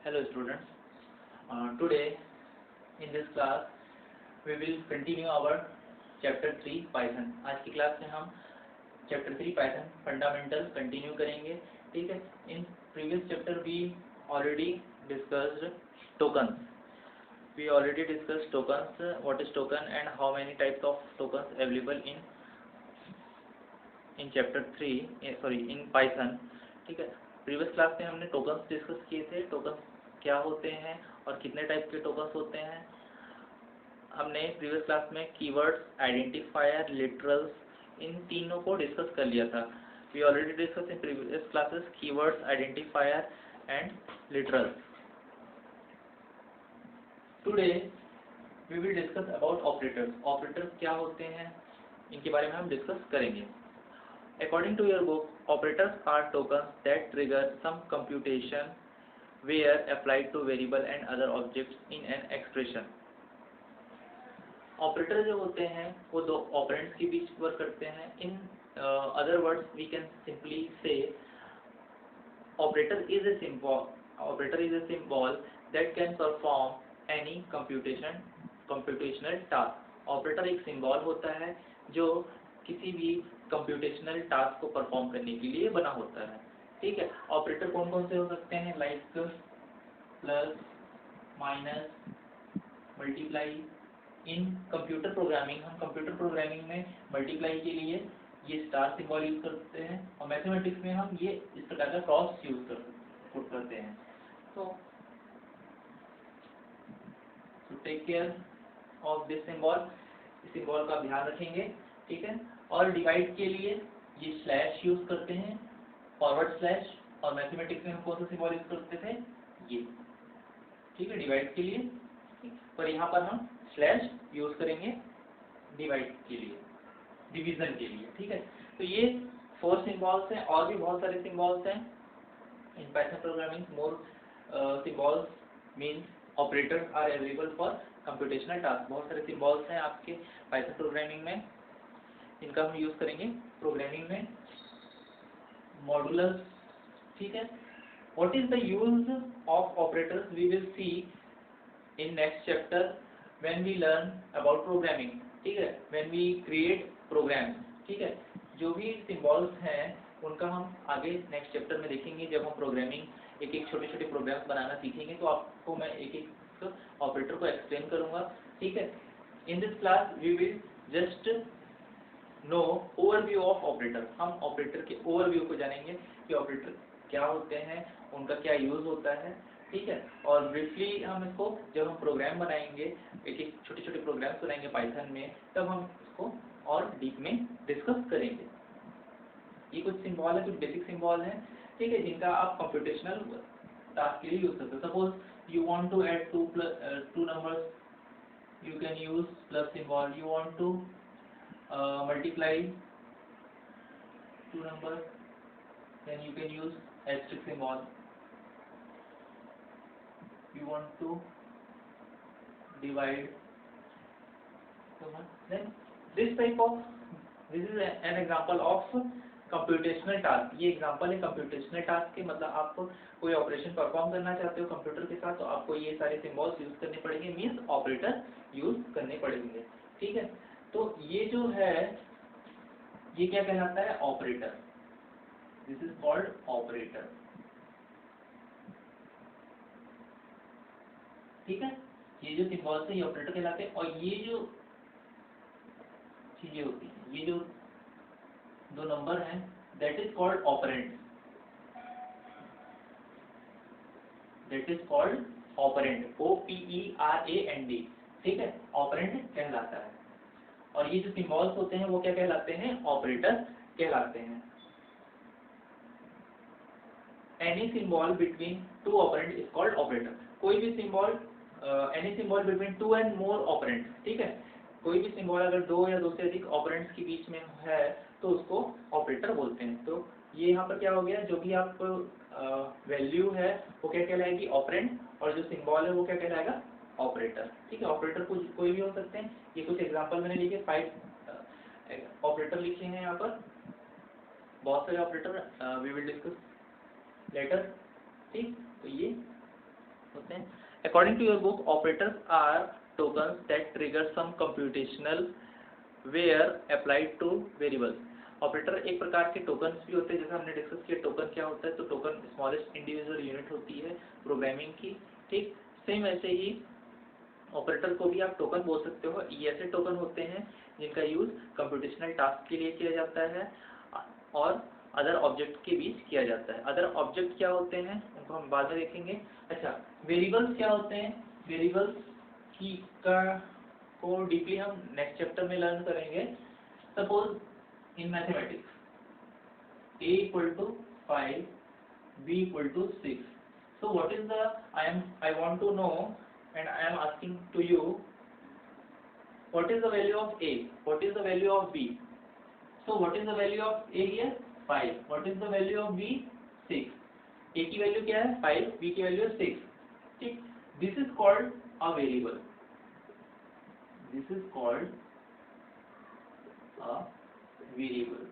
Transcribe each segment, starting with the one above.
Hello students. Today in this class we will continue our chapter 3 Python. आज की class में हम chapter 3 Python fundamental continue करेंगे. ठीक है. In previous chapter we already discussed tokens. We already discussed tokens, what is token and how many types of tokens available in chapter 3 in Python. ठीक है. Previous class में हमने tokens discuss किए थे. Tokens क्या होते हैं और कितने टाइप के टोकन्स होते हैं. हमने प्रीवियस क्लास में कीवर्ड्स, आइडेंटिफायर, लिटरल्स, इन तीनों को डिस्कस कर लिया था. We already discuss in previous classes keywords, identifier and literals. Today we will discuss about operators. Operators क्या होते हैं इनके बारे में हम डिस्कस करेंगे. According to your book, operators are tokens that trigger some computation where applied to variable and other objects in an expression. Operator जो होते हैं वो दो ऑपरेंड्स के बीच वर्क करते हैं. In other words, we can simply say operator is a symbol that can perform any computational task. Operator एक symbol होता है जो किसी भी कंप्यूटेशनल टास्क को परफॉर्म करने के लिए बना होता है. ठीक है. ऑपरेटर कौन कौन से हो सकते हैं? Like plus, minus, multiply. इन कंप्यूटर प्रोग्रामिंग, हम कंप्यूटर प्रोग्रामिंग में मल्टीप्लाई के लिए ये स्टार सिंबल यूज करते हैं और मैथमेटिक्स में हम ये इस प्रकार का क्रॉस यूज करते हैं. तो take care of this symbol. इस सिंबल का ध्यान रखेंगे. ठीक है. और डिवाइड के लिए ये स्लैश यूज करते हैं, फॉरवर्ड स्लैश. और मैथमेटिक्स में हम कौन सा सिंबल यूज करते थे? ये. ठीक है. डिवाइड के लिए. पर यहाँ पर हम स्लैश यूज करेंगे डिवाइड के लिए, डिवीजन के लिए. ठीक है. तो ये 4 सिंबल्स हैं. और भी बहुत सारे सिंबल्स हैं in Python programming. More symbols means operators are available for computational task. बहुत सारे सिंबल्स हैं आपके पाइथन प्रोग्रामिंग में, इनका हम यूज करेंगे प्रोग्रामिंग में. मॉड्यूलस. ठीक है. What is the use of operators we will see in next chapter when we learn about programming. ठीक है. When we create programs. ठीक है. जो भी सिंबल्स हैं उनका हम आगे नेक्स्ट चैप्टर में देखेंगे. जब हम प्रोग्रामिंग एक छोटे छोटे प्रोग्राम्स बनाना सीखेंगे तो आपको मैं एक एक ऑपरेटर को एक्सप्लेन करूंगा. ठीक है. In this class we will just know overview of operator. हम ऑपरेटर के ओवरव्यू को जानेंगे कि ऑपरेटर क्या होते हैं, उनका क्या यूज होता है. ठीक है. और ब्रीफली हम इसको जब हम प्रोग्राम बनाएंगे, एक एक छोटे छोटे प्रोग्राम्स बनाएंगे पाइथन में, तब हम इसको और डीप में डिस्कस करेंगे. ये कुछ सिंबल है, कुछ बेसिक सिंबल है. ठीक है. जिनका आप कंप्यूटेशनल टास्क के लिए यूज करते हो. Suppose you want to add two numbers, you can use plus symbol. You want to multiply 2 numbers, then you can use asterisk symbol. You want to divide, then this is an example of computational task. ये example है computational task के. मतलब आप कोई operation perform करना चाहते हो computer के साथ, तो आपको ये सारे सिंबल्स यूज करने पड़ेंगे, मींस ऑपरेटर यूज करने पड़ेंगे. ठीक है. तो ये जो है ये क्या कहलाता है? Operator. This is called operator. ठीक है. ये जो सिंबल्स है ये ऑपरेटर कहलाते हैं. और ये जो चीजें होती हैं, ये जो दो नंबर हैं, that is called operand. That is called operand. OPERAND. ठीक है. ऑपरेंड कहलाता है. और ये जो सिंबल्स होते हैं वो क्या कहलाते हैं? ऑपरेटर कहलाते हैं. Any symbol between 2 operand is called operator. कोई भी symbol, any symbol between 2 and more operand. ठीक है. कोई भी सिंबल अगर 2 या 2 से अधिक ऑपरेंड्स के बीच में है तो उसको ऑपरेटर बोलते हैं. तो ये यहाँ पर क्या हो गया? जो भी आप वैल्यू है वो क्या कहलाएगी? ऑपरेंड. और जो सिंबल है वो क्या कहलाएगा? ऑपरेटर. ठीक है. ऑपरेटर कोई भी हो सकते हैं. ये कुछ एग्जांपल मैंने लिखे, 5 ऑपरेटर लिखे हैं यहाँ पर. बहुत सारे operator we will discuss later. ठीक. तो ये होते हैं। According to your book, operators are tokens that trigger some computational where applied to variables. Operator एक प्रकार के टोकन्स भी होते हैं, जैसे हमने डिस्कस किया टोकन क्या होता है, तो टोकन स्मॉलेस्ट इंडिविजुअल यूनिट होती है प्रोग्रामिंग की, ठीक। सेम ऐसे ही ऑपरेटर को भी आप टोकन बोल सकते हो। ये ऐसे टोकन होते हैं जिनका यूज कंप्यूटेशनल टास्क के लिए किया जाता है और अदर ऑब्जेक्ट के बीच किया जाता है। अदर ऑब्जेक्ट क्या होते हैं उनको हम बाद में देखेंगे। अच्छा, वेरिएबल्स क्या होते हैं, वेरिएबल्स की को डीपली हम नेक्स्ट चैप्टर में लर्न करेंगे। Suppose in mathematics a equal to 5, b equal to 6. So what is the I want to know and I am asking to you, what is the value of a, what is the value of b? So what is the value of a here? 5. What is the value of b? 6. a की value क्या है 5, b की value है 6, ठीक। This is called a variable, this is called a variable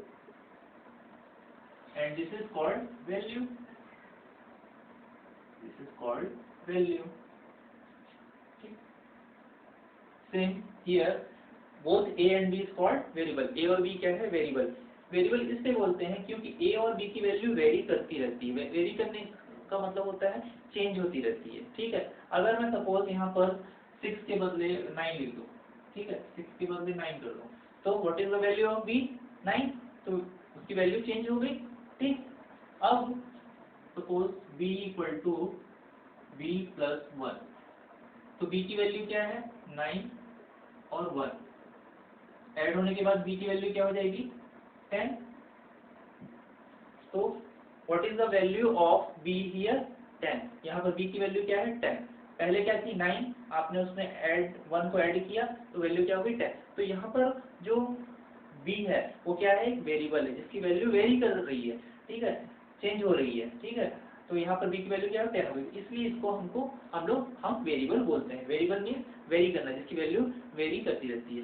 and this is called value, this is called value, same here, both a and b is called variable। a और b क्या है variable. Variable इससे बोलते हैं क्योंकि a और b की value very करती रहती है। वेरी करने का मतलब होता है चेंज होती रहती है, ठीक है। अगर मैं सपोज यहाँ पर 6 के बदले 9 लिख दूँ, ठीक है, 6 के बदले 9 कर दूँ, तो what is the value of b? 9, तो उसकी वैल्यू चेंज हो गई, ठीक। अब suppose b equal to b plus 1, तो b की वैल्यू क्या है 9 और 1 ऐड होने के बाद b की वैल्यू क्या हो जाएगी 10। तो what is the value of b here 10। यहाँ पर b की वैल्यू क्या है 10। पहले क्या थी 9, आपने उसमें ऐड 1 को ऐड किया तो वैल्यू क्या होगी 10। तो यहाँ पर जो b है वो क्या है एक वेरिएबल है जिसकी वैल्यू वेरी कर रही है, ठीक है, चेंज हो रही है, ठीक है। तो यहाँ पर b की वैल्यू क्या है 10 होगी, इसलिए इसको हम वेरिएबल बोलते हैं। वेरिएबल मीन्स वेरी करना, जिसकी वैल्यू वेरी करती रहती है।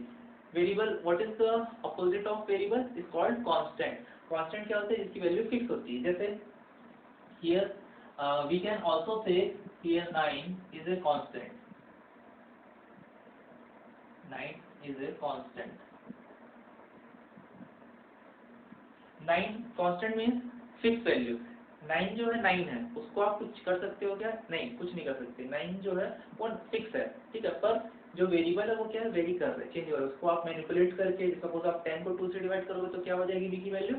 Variable, what is the opposite of variable? Is called constant. Constant क्या होता है जिसकी वैल्यू फिक्स होती है। जैसे हियर वी कैन आल्सो से here 9 is a constant, 9 is a constant. 9 constant means fix value. 9 जो है 9 है, उसको आप कुछ कर सकते हो क्या? नहीं, कुछ नहीं कर सकते। 9 जो है वो फिक्स है, ठीक है। पर जो वेरिएबल है वो क्या है वेरी कर रहा है, चेंज हो रहा है। उसको आप मैनिपुलेट करके, सपोज आप 10 को 2 से डिवाइड करोगे तो क्या हो जाएगी b की वैल्यू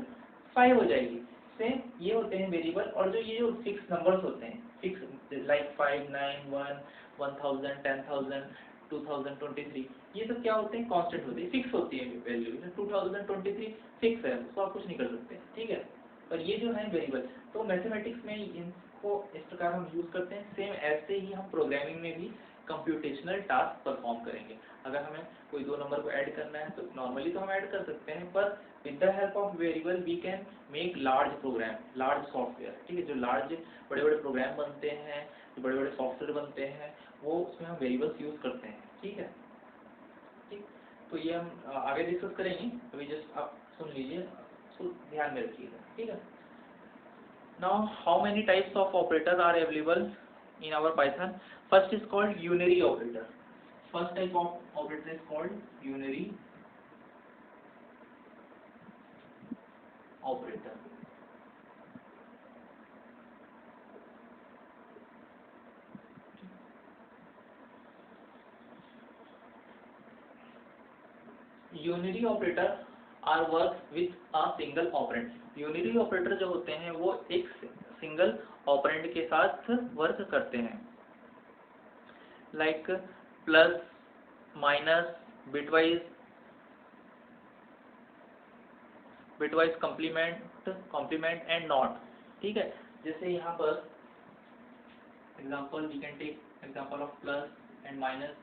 5 हो जाएगी। सेम ये होते हैं वेरिएबल। और जो ये जो फिक्स नंबर्स होते हैं, फिक्स लाइक 5, 9, 1, 1000, 10,000, 2023, ये सब क्या होते हैं कांस्टेंट होते हैं, फिक्स होती है वैल्यू। 2023 फिक्स है, उसको आप कुछ नहीं कर सकते, ठीक है। और ये जो है वेरिएबल, तो मैथमेटिक्स में इनको इस प्रकार हम यूज करते हैं। सेम ऐसे ही हम प्रोग्रामिंग में भी कंप्यूटेशनल टास्क परफॉर्म करेंगे। अगर हमें कोई दो नंबर को ऐड करना है तो नॉर्मली तो हम ऐड कर सकते हैं, पर with the help of variable we can make large program, large software, ठीक है। जो लार्ज बड़े बड़े प्रोग्राम बनते हैं, जो बड़े बड़े सॉफ्टवेयर बनते हैं, वो उसमें हम वेरिएबल्स यूज करते हैं, ठीक है, ठीक। तो ये हम आगे डिस्कस करेंगे, अभी जस्ट आप सुन लीजिए, तो ध्यान में रखिएगा, ठीक है। Now, how many types of operators are available in our Python? First is called unary operator. First type of operator is called unary operator. Unary operator are works with a single operand. Unary operator जो होते हैं वो एक single operand के साथ work करते हैं, like plus, minus, bitwise, complement and not, ठीक है। जैसे यहाँ पर example we can take example of plus and minus.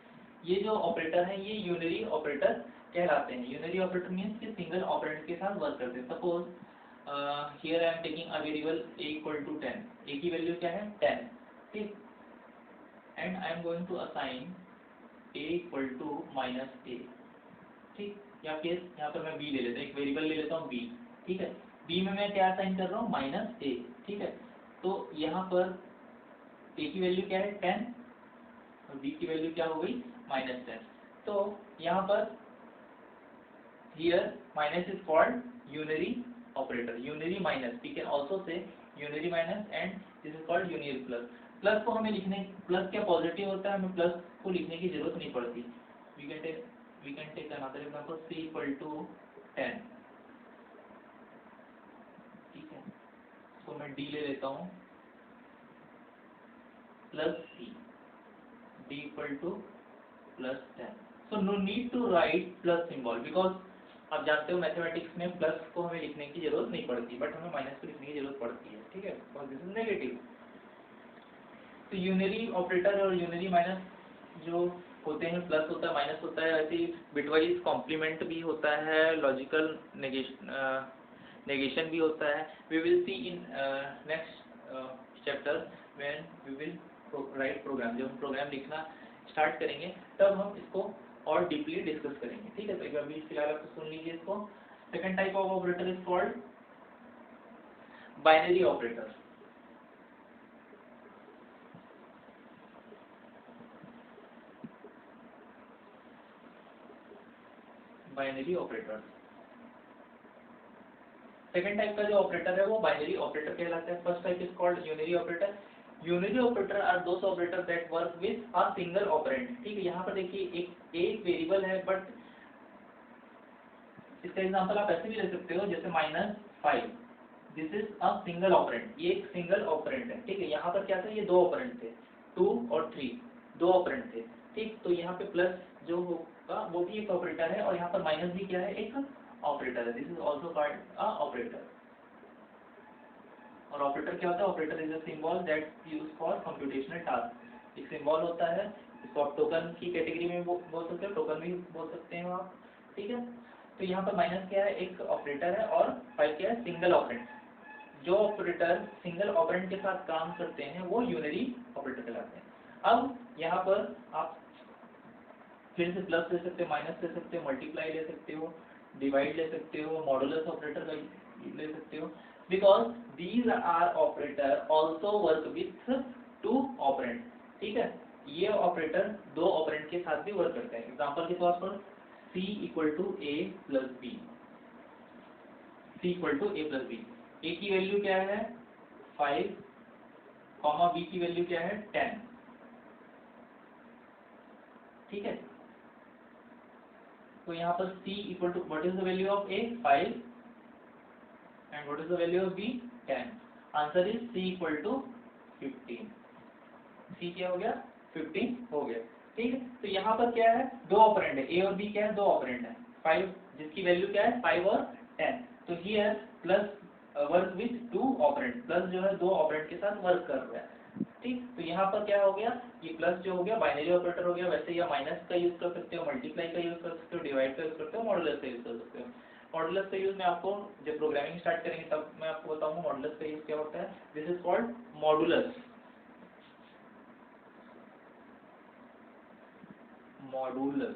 ये जो ऑपरेटर हैं ये यूनरी ऑपरेटर कहलाते हैं। यूनरी ऑपरेटर मीन्स कि सिंगल ऑपरेंड के साथ वर्क करते हैं। Suppose here I am taking a variable a equal to 10, a की वैल्यू क्या है 10, ठीक, and I am going to assign a equal to minus a, ठीक। या फिर यहाँ पर मैं b ले लेता हूँ, एक वेरिएबल ले लेता हूँ b, ठीक है। b में मैं क्या असाइन कर रहा हूँ माइनस a, ठीक है। तो यहाँ पर ए की वैल्यू क्या है 10 और बी की वैल्यू क्या हो गई -10। तो यहाँ पर here minus is called unary operator, unary minus, we can also say unary minus and this is called union plus. Plus को हमें लिखने, प्लस क्या पॉजिटिव होता है, हमें प्लस को लिखने की जरूरत नहीं पड़ती। We can take another example c equal to 10, ठीक है। तो मैं d ले लेता हूँ plus c, d equal to plus 10। So no need to write plus symbol because आप जानते हो मैथमेटिक्स में प्लस को हमें लिखने की जरूरत नहीं पड़ती, बट हमें माइनस को लिखने की जरूरत पड़ती है, ठीक है, और दिस इज नेगेटिव। तो यूनरी ऑपरेटर और यूनरी माइनस जो होते हैं, प्लस होता है माइनस होता है, ऐसे ही बिटवाइज कॉम्प्लीमेंट भी होता है, लॉजिकल नेगेशन भी होता है। We will see in next chapter when we will write program. जब हम प्रोग्राम लिखना स्टार्ट करेंगे तब हम इसको और डीपली डिस्कस करेंगे, ठीक है। तो एक बार भी फिलहाल आप सुन लीजिए इसको। Second type of operator is called binary operator. Binary operator, second type का जो ऑपरेटर है वो बाइनरी ऑपरेटर कहलाता है। First type is called unary operator. Unary operator are those operator that work with a single operand, ठीक है। यहाँ पर देखिए एक वेरिएबल है, बट इसका एग्जांपल आप ऐसे भी ले सकते हो जैसे -5, this is a single operand, ये एक सिंगल ऑपरेंड है, ठीक है। यहाँ पर क्या था, ये दो ऑपरेंड थे, 2 और 3, दो ऑपरेंड थे, ठीक। तो यहाँ पे प्लस जो होगा वो भी एक ऑपरेटर है, और यहाँ पर माइनस भी क्या है, एक ऑपरेटर है। This is also called a operator. और ऑपरेटर क्या होता है, operator is a symbol that use for computational task. एक सिंबल होता है, इसको आप टोकन की कैटेगरी में बोल सकते हो, टोकन भी बोल सकते हो आप, ठीक है। तो यहाँ पर माइनस क्या है, एक ऑपरेटर है, और 5 क्या है, सिंगल ऑपरेंड। जो ऑपरेटर सिंगल ऑपरेंड के साथ काम करते हैं वो यूनरी ऑपरेटर कहलाते हैं। अब यहाँ पर आप फिर से प्लस ले सकते हो, माइनस ले सकते हो, मल्टीप्लाई ले सकते हो, डिवाइड ले सकते हो, मॉडुलस ऑपरेटर ले सकते हो, because these are operator also work with 2 operand, ठीक है। ये ऑपरेटर दो ऑपरेंड के साथ भी वर्क करते हैं। एग्जाम्पल के तौर पर c equal to a plus b, c equal to a plus b. a की वैल्यू क्या है 5, कॉमा b की वैल्यू क्या है 10, ठीक है। तो यहाँ पर c equal to what is the value of a 5 and what is the value of b 10। Answer is c equal to 15। c क्या हो गया 15 हो गया, ठीक है। तो यहाँ पर क्या है, दो ऑपरेंड है, a और b क्या है, दो ऑपरेंड है, 5 जिसकी वैल्यू क्या है 5 और 10। तो here plus work with 2 operand, plus जो है दो ऑपरेंड के साथ वर्क कर रहा है, ठीक। तो यहाँ पर क्या हो गया, ये प्लस जो हो गया बाइनरी ऑपरेटर हो गया। वैसे या माइनस का यूज कर सकते हो, मल्टीप्लाई का यूज कर सकते हो, डिवाइड का यूज करते हो, मॉडुलस का यूज कर सकते हो। मॉडुलस का यूज मैं आपको जब प्रोग्रामिंग स्टार्ट करेंगे तब मैं आपको बताऊंगा मॉडुलस का यूज क्या होता है। This is called modulus, modulus,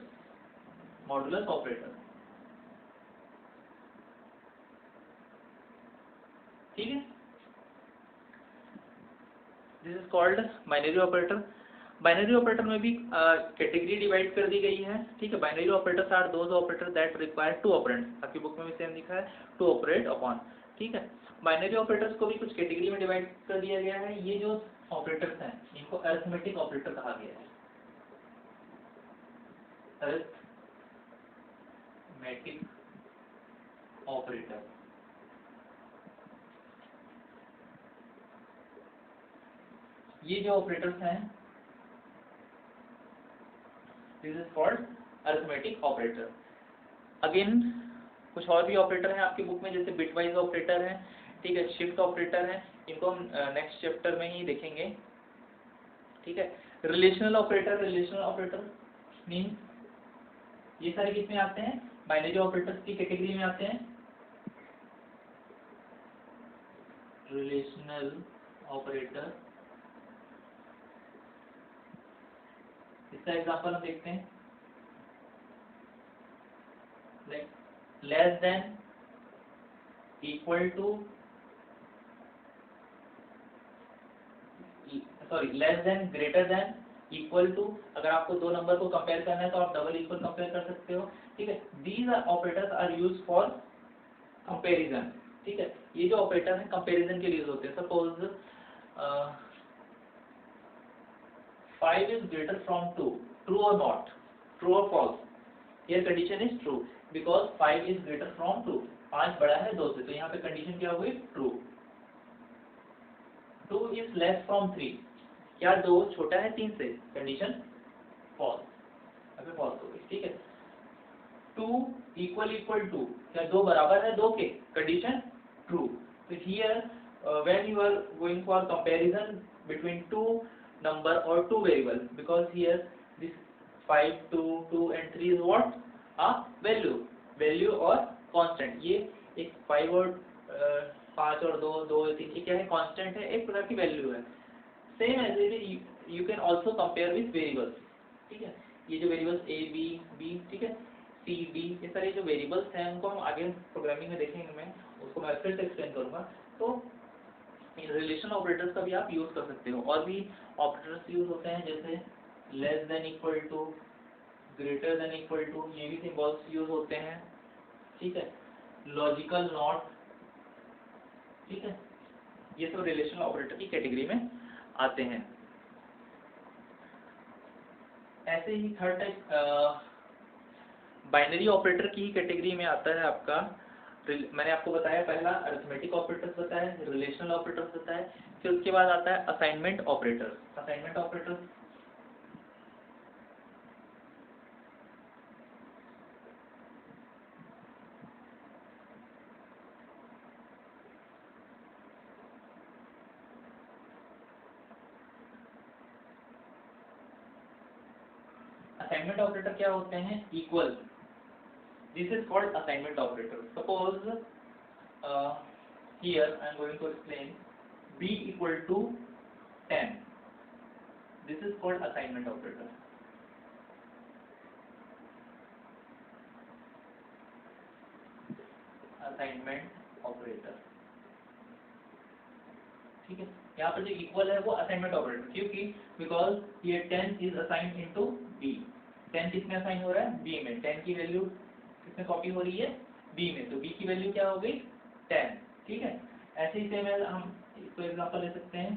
modulus operator, ठीक है। This is called binary operator. Binary operator में भी कैटेगरी डिवाइड कर दी गई है, ठीक है। Binary operators are those operator that require 2 operands, आपकी बुक में भी सेम लिखा है, टू ऑपरेट अपॉन, ठीक है। बाइनरी ऑपरेटर्स को भी कुछ कैटेगरी में डिवाइड कर दिया गया है। ये जो ऑपरेटर्स हैं इनको अरिथमेटिक ऑपरेटर कहा गया है, अरिथमेटिक ऑपरेटर। ये जो ऑपरेटर्स हैं this is called arithmetic operator. Again कुछ और भी ऑपरेटर हैं आपकी बुक में, जैसे बिटवाइज ऑपरेटर है, ठीक है, शिफ्ट ऑपरेटर है, इनको हम नेक्स्ट चैप्टर में ही देखेंगे, ठीक है। Relational operator, relational operator mean ये सारे किस में आते हैं, बाइनरी ऑपरेटर्स की कैटेगरी में आते हैं। रिलेशनल ऑपरेटर, इसका एग्जांपल हम देखते हैं, like less than, equal to, sorry less than, greater than, equal to, अगर आपको दो नंबर को कंपेयर करना है तो आप डबल इक्वल कंपेयर कर सकते हो, ठीक है। These operators are use for comparison, ठीक है। ये जो ऑपरेटर है कंपेरिजन के लिए यूज होते हैं। Suppose 5 is greater from 2, true or not, true or false, here condition is true because 5 is greater from 2, 5 बड़ा है 2 से, तो यहाँ पे कंडीशन क्या हुई, true। 2 is less from 3, क्या 2 छोटा है 3 से, कंडीशन false, अभी false हो गई, ठीक है। 2 equal to, क्या 2 बराबर है 2 के, कंडीशन true। तो here when you are going for comparison between two number or two variable, because here this 5, 2, 2 and 3 is what, a value or constant। ये एक 5 और 5 और 2, 2 और 3 ये क्या है, constant है, एक प्रकार की वैल्यू है। Same as it you can also compare with variables, ठीक है। ये जो वेरिएबल्स ए बी बी, ठीक है, सी डी, ये सारे जो वेरिएबल्स हैं उनको हम आगे प्रोग्रामिंग में देखेंगे, मैं उसको मैं फिर से एक्सप्लेन करूंगा। तो रिलेशन ऑपरेटर्स का भी आप यूज कर सकते हो। और भी ऑपरेटर्स यूज होते हैं जैसे less than equal to, greater than equal to, ये भी सिंबल्स यूज होते हैं, ठीक है। लॉजिकल नॉट, ठीक है, ये सब रिलेशनल ऑपरेटर की कैटेगरी में आते हैं। ऐसे ही थर्ड टाइप बाइनरी ऑपरेटर की कैटेगरी में आता है आपका, मैंने आपको बताया पहला अरिथमेटिक ऑपरेटर्स बताया, रिलेशनल ऑपरेटर्स बताया, फिर उसके बाद आता है assignment operators. Assignment operators assignment operator क्या होते हैं, equal, this is called assignment operator. Suppose here I am going to explain b equal to 10, this is called assignment operator। Assignment operator, ठीक है। यहाँ पर जो इक्वल है वो असाइनमेंट ऑपरेटर, क्योंकि बिकॉज ये 10 इज असाइन्ड इनटू b, 10 किसमें असाइन हो रहा है, b में, 10 की वैल्यू किसमें कॉपी हो रही है, b में, तो b की वैल्यू क्या हो गई, 10, ठीक है। ऐसे ही सेम हम इसको एग्जांपल ले सकते हैं,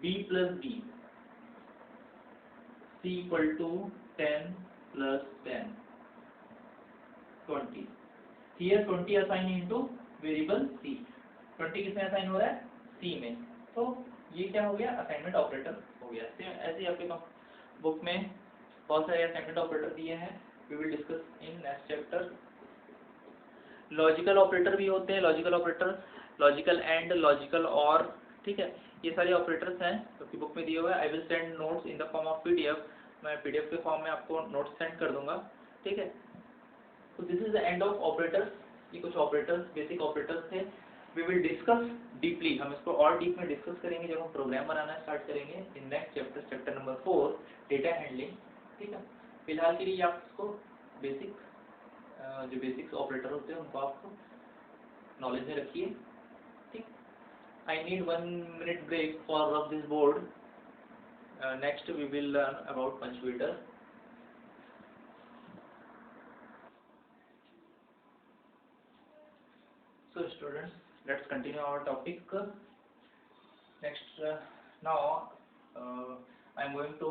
b plus b, c equal to 10 plus 10, 20, here 20 assign into variable c, 20 किसमें असाइन हो रहा है, c में, तो ये क्या हो गया, असाइनमेंट ऑपरेटर हो गया। ऐसे ही आपके बुक में बहुत सारे असाइनमेंट ऑपरेटर दिए हैं, we will discuss in next chapter. Logical operator भी होते हैं, logical operator, logical and, logical or, ठीक है, ये सारे ऑपरेटर्स हैं जो कि बुक में दिए हुए हैं। I will send notes in the form of PDF, मैं पीडीएफ के फॉर्म में आपको नोट्स सेंड कर दूंगा, ठीक है। तो this is the end of operators, ये कुछ ऑपरेटर्स, बेसिक ऑपरेटर्स थे। वी विल डिस्कस डीपली, हम इसको और डीप में डिस्कस करेंगे जब हम प्रोग्राम बनाना स्टार्ट करेंगे इन next chapter, chapter number 4, data handling, ठीक है। फिलहाल के लिए आप इसको बेसिक जो बेसिक्स ऑपरेटर होते हैं उनको आपको नॉलेज में रखिए, ठीक। I need 1 minute break for rub this board, next we will learn about punctuator. So students, let's continue our topic. Next, now I am going to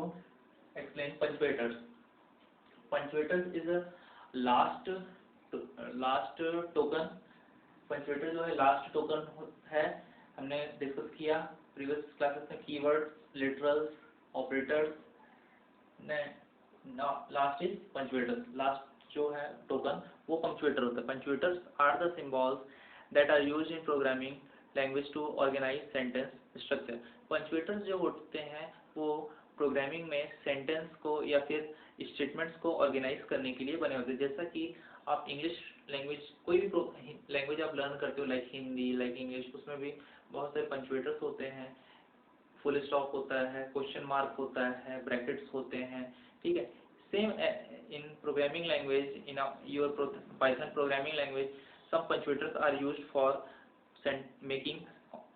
explain punctuators. Punctuators is a last token। punctuator जो है last token है, हमने discuss किया previous classes में, keywords, literals, operators, last is punctuator, last जो है token वो punctuator होता है। Punctuators are the symbols that are used in programming language to organize sentence structure। पंक्चुएटर्स जो होते हैं वो प्रोग्रामिंग में सेंटेंस को या फिर स्टेटमेंट्स को ऑर्गेनाइज करने के लिए बने होते हैं। जैसा कि आप इंग्लिश लैंग्वेज, कोई भी लैंग्वेज आप लर्न करते हो, लाइक हिंदी, लाइक इंग्लिश, उसमें भी बहुत सारे पंक्चुएटर्स होते हैं, फुल स्टॉप होता है, क्वेश्चन मार्क होता है, ब्रैकेट्स होते हैं, ठीक है। Same in programming language, in your Python programming language, some punctuators are used for making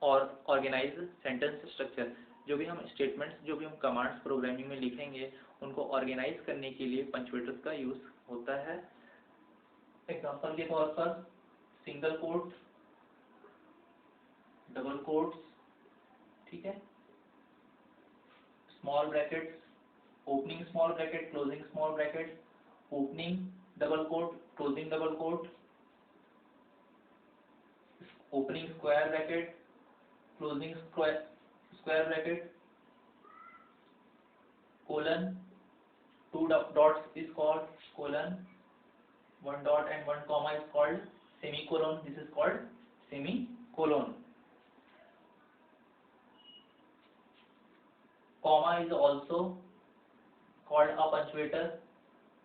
or organize sentence structure। जो भी हम स्टेटमेंट्स, जो भी हम कमांड्स प्रोग्रामिंग में लिखेंगे, उनको ऑर्गेनाइज करने के लिए पंक्चुएटर्स का यूज होता है। एग्जांपल के तौर पर सिंगल कोट, डबल कोट्स, ठीक है, small brackets, opening small bracket, closing small bracket, opening double quote, closing double quote, opening square bracket, closing square bracket, colon, two dots is called colon, one dot and one comma is called semicolon. This is called semicolon. Comma is also called a punctuator.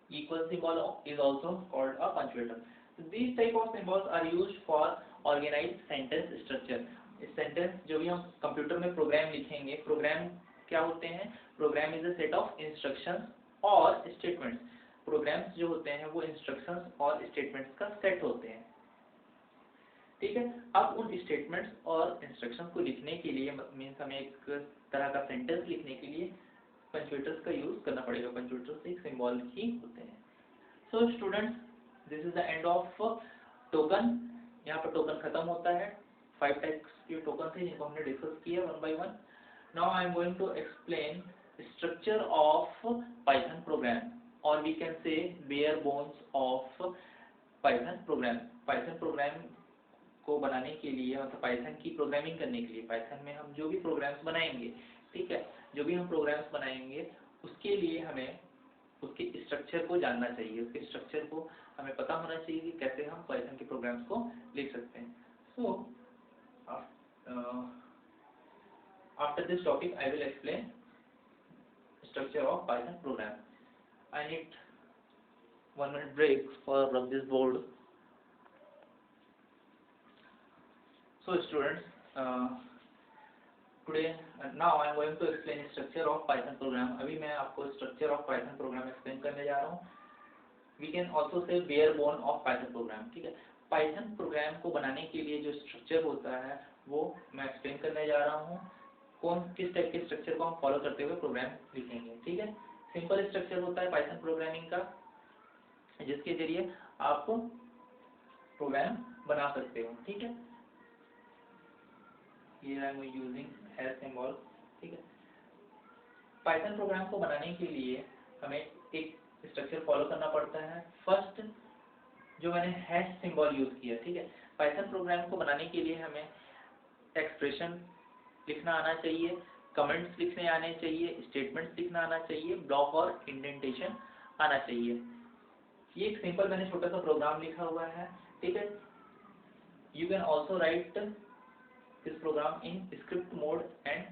Equal symbol is also called a punctuator. So these type of symbols are used for organized sentence structure. Sentence जो भी हम computer में programme लिखेंगे, programme क्या होते हैं? Program is a set of instructions और statements. Programs जो होते हैं वो इंस्ट्रक्शंस और स्टेटमेंट्स का सेट होते हैं, ठीक है। अब उन स्टेटमेंट्स और इंस्ट्रक्शंस को लिखने के लिए मीन्स हमें एक तरह का सेंटेंस लिखने के लिए पंक्चुएटर्स का यूज करना पड़ेगा। पंक्चुएटर्स एक सिंबल ही होते हैं। So students, this is the end of token. यहाँ पर टोकन खत्म होता है। 5 टाइप्स के टोकन थे जिनको हमने डिस्कस किया one by one. Now I am going to explain structure of Python program, और we can say bare bones of Python program. Python program को बनाने के लिए, मतलब पाइथन की प्रोग्रामिंग करने के लिए, पाइथन में हम जो भी प्रोग्राम्स बनाएंगे, ठीक है, जो भी हम प्रोग्राम्स बनाएंगे उसके लिए हमें उसके स्ट्रक्चर को जानना चाहिए। उसके स्ट्रक्चर को हमें पता होना चाहिए कि कैसे हम पाइथन के प्रोग्राम्स को लिख सकते हैं। सो after this topic I will explain structure of Python program. I need 1 minute break for rub this board. So students, today now I am going to explain structure of Python program. अभी मैं आपको structure of Python program explain करने जा रहा हूँ। We can also say bare bone of Python program, ठीक है। Python programme को बनाने के लिए जो स्ट्रक्चर होता है वो मैं एक्सप्लेन करने जा रहा हूँ। किस टाइप के स्ट्रक्चर को हम फॉलो करते हुए प्रोग्राम लिखेंगे, ठीक है। सिंपल स्ट्रक्चर होता है पाइथन प्रोग्रामिंग का, जिसके जरिए आप प्रोग्राम बना सकते हो, ठीक है। Here I am using hash symbol, ठीक है। पाइथन प्रोग्राम को बनाने के लिए हमें एक स्ट्रक्चर फॉलो करना पड़ता है। फर्स्ट जो मैंने हैश सिंबल यूज किया, ठीक है। पाइथन प्रोग्राम को बनाने के लिए हमें एक्सप्रेशन लिखना आना चाहिए, कमेंट्स लिखने आने चाहिए, स्टेटमेंट्स लिखना आना चाहिए, ब्लॉक और इंडेंटेशन आना चाहिए। ये एक सिंपल मैंने छोटा सा प्रोग्राम लिखा हुआ है, ठीक है। You can also write this program in script mode and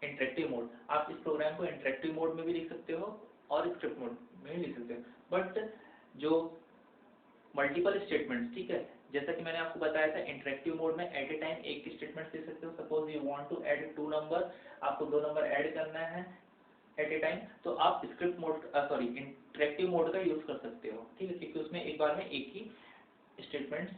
interactive mode. आप इस प्रोग्राम को इंटरेक्टिव मोड में भी लिख सकते हो और स्क्रिप्ट मोड में भी लिख सकते हो। बट जो मल्टीपल स्टेटमेंट्स, ठीक है, जैसा कि मैंने आपको बताया था, इंटरेक्टिव मोड में एट ए टाइम एक स्टेटमेंट लिख सकते हो। Suppose you want to add 2 number, आपको 2 नंबर ऐड करना है एट ए टाइम, तो आप स्क्रिप्ट मोड इंटरेक्टिव मोड का यूज कर सकते हो, ठीक है, क्योंकि उसमें एक बार में एक ही स्टेटमेंट्स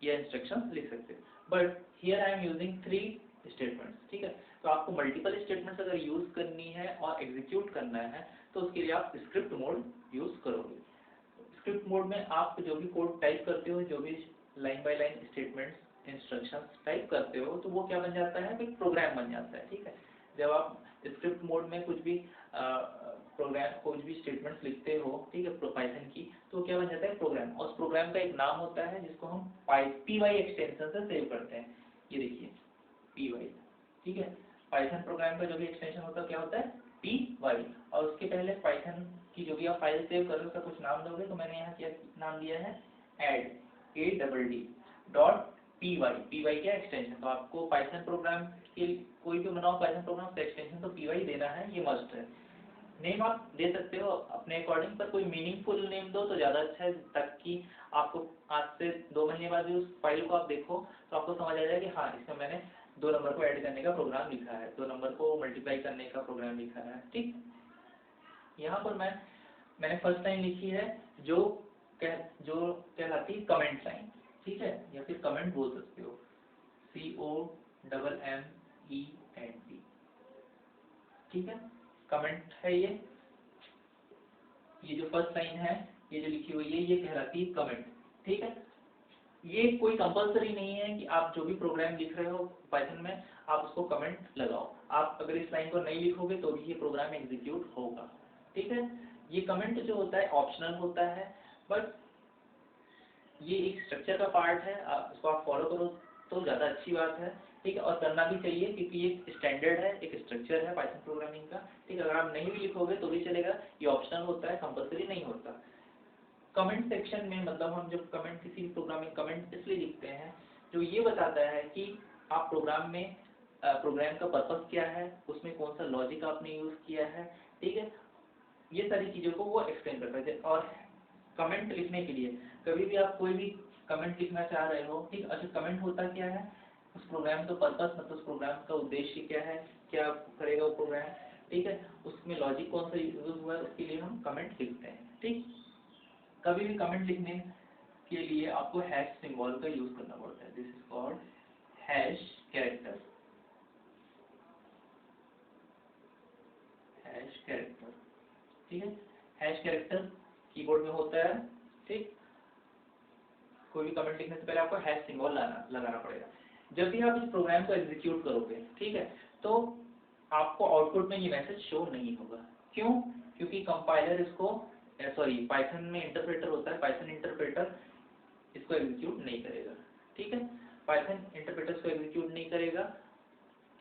या इंस्ट्रक्शंस लिख सकते हो। But here I am using 3 statements, ठीक है। तो आपको मल्टीपल स्टेटमेंट्स अगर यूज करनी है और एग्जीक्यूट करना है तो उसके लिए आप स्क्रिप्ट मोड यूज करोगे। स्क्रिप्ट मोड में आप जो भी कोड टाइप करते हो, जो भी line by line statements instructions type करते हो, तो वो क्या बन जाता है, एक प्रोग्राम बन जाता है, ठीक है। जब आप स्क्रिप्ट मोड में कुछ भी स्टेटमेंट्स लिखते हो, ठीक है, पाइथन की, तो क्या बन जाता है, प्रोग्राम। और उस प्रोग्राम का एक नाम होता है जिसको हम py एक्सटेंशन से सेव करते हैं। ये देखिए py, ठीक है। पाइथन प्रोग्राम का जो भी एक्सटेंशन होता है क्या होता है, py। और उसके पहले पाइथन की जो भी आप फाइल सेव कर रहे हो उसका कुछ नाम दोगे, तो मैंने यहाँ क्या नाम दिया है, add.py। py क्या एक्सटेंशन, तो आपको पाइथन प्रोग्राम के कोई भी बनाओ पाइथन प्रोग्राम का एक्सटेंशन तो py देना है, ये मस्ट है। नेम आप दे सकते हो अपने अकॉर्डिंग, पर कोई मीनिंगफुल नेम दो तो ज़्यादा अच्छा है, ताकि आपको आज से 2 महीने बाद भी उस फाइल को आप देखो तो आपको समझ आ जाए कि हाँ, इसमें मैंने 2 नंबर को ऐड करने का प्रोग्राम लिखा है, 2 नंबर को मल्टीप्लाई करने का प्रोग्राम लिखा है, ठीक। यहाँ पर मैंने फर्स्ट लाइन लिखी है जो कहलाती है कमेंट लाइन, ठीक है, या फिर कमेंट बोल सकते हो, COMMENT। ठीक है, कमेंट है ये जो फर्स्ट लाइन है, ये जो लिखी हुई है, ये कहलाती है कमेंट। ठीक है, ये कोई कंपलसरी नहीं है कि आप जो भी प्रोग्राम लिख रहे हो पाइथन में आप उसको कमेंट लगाओ। आप अगर इस लाइन को नहीं लिखोगे तो भी ये प्रोग्राम एग्जीक्यूट होगा। ठीक है, ये कमेंट जो होता है ऑप्शनल होता है, बट ये एक स्ट्रक्चर का पार्ट है, इसको आप फॉलो करो तो ज़्यादा अच्छी बात है। ठीक है, और करना भी चाहिए क्योंकि ये स्टैंडर्ड है, एक स्ट्रक्चर है पाइथन प्रोग्रामिंग का। ठीक है, अगर आप नहीं भी लिखोगे तो भी चलेगा, ये ऑप्शनल होता है, कंपलसरी नहीं होता। कमेंट सेक्शन में मतलब हम जब कमेंट किसी भी प्रोग्राम में कमेंट इसलिए लिखते हैं जो ये बताता है कि आप प्रोग्राम में प्रोग्राम का पर्पस क्या है, उसमें कौन सा लॉजिक आपने यूज़ किया है। ठीक है, ये सारी चीज़ों को वो एक्सप्लेन करता है। और कमेंट लिखने के लिए कभी भी आप कोई भी कमेंट लिखना चाह रहे हो, ठीक, अच्छा कमेंट होता क्या है, उस प्रोग्राम का पर्पस मतलब उस प्रोग्राम का उद्देश्य क्या है, क्या करेगा वो प्रोग्राम। ठीक है, उसमें लॉजिक कौन सा यूज हुआ है, उसके लिए हम कमेंट लिखते हैं। ठीक, कभी भी कमेंट लिखने के लिए आपको हैश सिंबल का यूज करना पड़ता है। This is called hash character. Hash character, ठीक है, हैश कैरेक्टर कीबोर्ड में होता है। ठीक, कोई भी कमेंट लिखने से पहले आपको हैश सिंबल लगाना पड़ेगा। जब भी आप इस प्रोग्राम को एग्जीक्यूट करोगे, ठीक है, तो आपको आउटपुट में ये मैसेज शो नहीं होगा। क्यों? क्योंकि कंपाइलर इसको पाइथन में इंटरप्रेटर होता है, पाइथन इंटरप्रेटर इसको एग्जीक्यूट नहीं करेगा। ठीक है, पाइथन इंटरप्रेटर इसको एग्जीक्यूट नहीं करेगा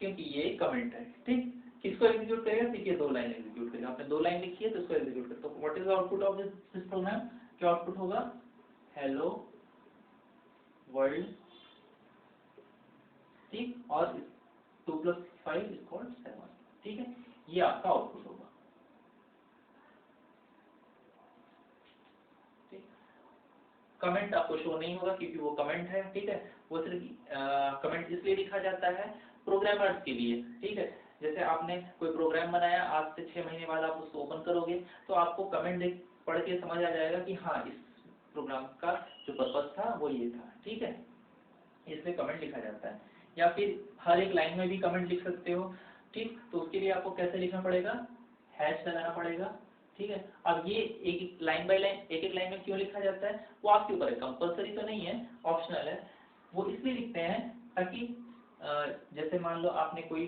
क्योंकि ये कमेंट है। ठीक, किसको एग्जीक्यूट करेगा? देखिए, दो लाइन एग्जीक्यूट करेगा। आपने दो लाइन लिखी है तो इसको एग्जीक्यूट करेगा। तो what is the output of this program? क्या आउटपुट होगा? Hello world. ठीक, और 2 + 5 = 7। ठीक है, ये आपका आउटपुट होगा। कमेंट आपको शो नहीं होगा क्योंकि वो कमेंट है। ठीक है, वो सिर्फ कमेंट इसलिए लिखा जाता है प्रोग्रामर्स के लिए। ठीक है, जैसे आपने कोई प्रोग्राम बनाया, आज से 6 महीने बाद आप उसको ओपन करोगे तो आपको कमेंट देख पढ़ के समझ आ जाएगा कि हाँ, इस प्रोग्राम का जो पर्पस था वो ये था। ठीक है, इसलिए कमेंट लिखा जाता है। या फिर हर एक लाइन में भी कमेंट लिख सकते हो। ठीक, तो उसके लिए आपको कैसे लिखना पड़ेगा? हैश लगाना पड़ेगा। ठीक है, अब ये एक लाइन बाय लाइन, एक एक लाइन में क्यों लिखा जाता है वो आपके ऊपर है, कंपलसरी तो नहीं है, ऑप्शनल है। वो इसलिए लिखते हैं ताकि जैसे मान लो आपने कोई